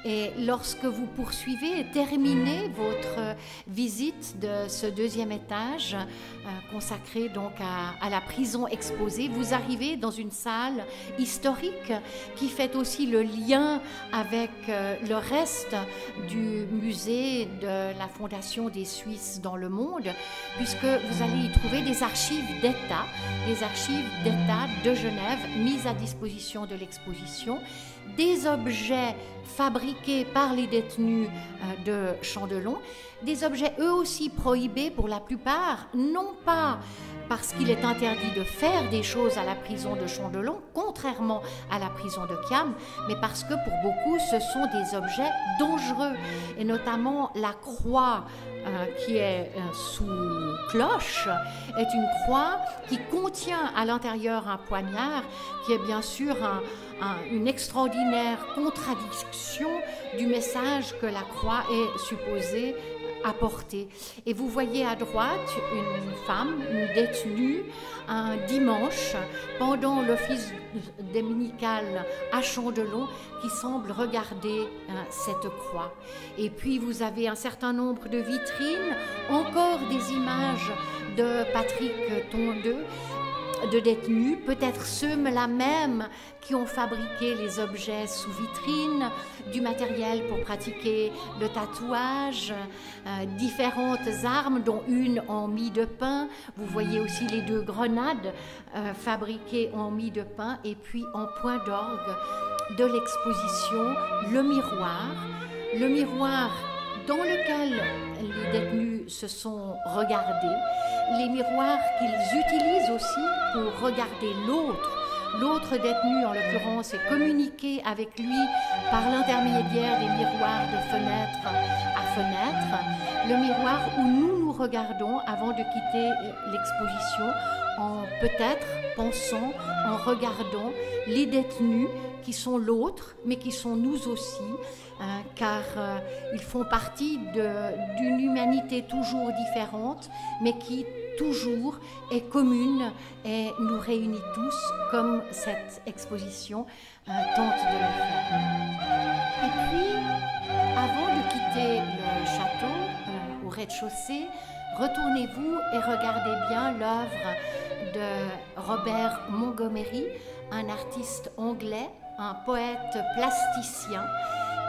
Et lorsque vous poursuivez et terminez votre visite de ce deuxième étage, consacré donc à la prison exposée, vous arrivez dans une salle historique qui fait aussi le lien avec le reste du musée de la Fondation des Suisses dans le monde, puisque vous allez y trouver des archives d'État de Genève mises à disposition de l'exposition, des objets fabriqués par les détenus de Chandelon, des objets eux aussi prohibés pour la plupart, non pas parce qu'il est interdit de faire des choses à la prison de Chandelon, contrairement à la prison de Chiam, mais parce que pour beaucoup ce sont des objets dangereux, et notamment la croix qui est sous cloche est une croix qui contient à l'intérieur un poignard qui est bien sûr une extraordinaire contradiction du message que la croix est supposée apporter. Et vous voyez à droite une femme, une détenue, un dimanche, pendant l'office dominical à Chandelon, qui semble regarder cette croix. Et puis vous avez un certain nombre de vitrines, encore des images de Patrick Tondeux, de détenus, peut-être ceux-là même qui ont fabriqué les objets sous vitrine, du matériel pour pratiquer le tatouage, différentes armes, dont une en mie de pain. Vous voyez aussi les 2 grenades fabriquées en mie de pain, et puis en point d'orgue de l'exposition, le miroir dans lequel les détenus se sont regardés, les miroirs qu'ils utilisent aussi pour regarder l'autre détenu en l'occurrence, et communiquer avec lui par l'intermédiaire des miroirs de fenêtre à fenêtre, le miroir où nous nous regardons avant de quitter l'exposition, en peut-être pensant, en regardant les détenus qui sont l'autre, mais qui sont nous aussi, car ils font partie d'une humanité toujours différente, mais qui toujours est commune et nous réunit tous, comme cette exposition tente de le faire. Et puis, avant de quitter le château, au rez-de-chaussée, retournez-vous et regardez bien l'œuvre de Robert Montgomery, un artiste anglais, un poète plasticien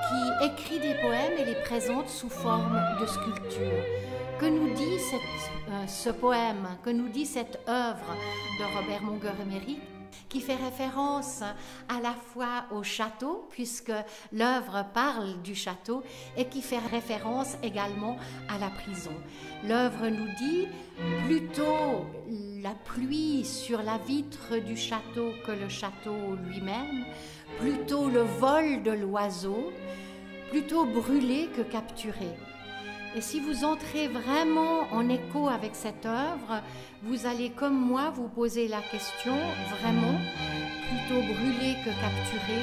qui écrit des poèmes et les présente sous forme de sculpture. Que nous dit ce poème, que nous dit cette œuvre de Robert Montgomery, qui fait référence à la fois au château, puisque l'œuvre parle du château, et qui fait référence également à la prison. L'œuvre nous dit plutôt la pluie sur la vitre du château que le château lui-même, plutôt le vol de l'oiseau, plutôt brûlé que capturé. Et si vous entrez vraiment en écho avec cette œuvre, vous allez, comme moi, vous poser la question, vraiment, plutôt brûlé que capturé,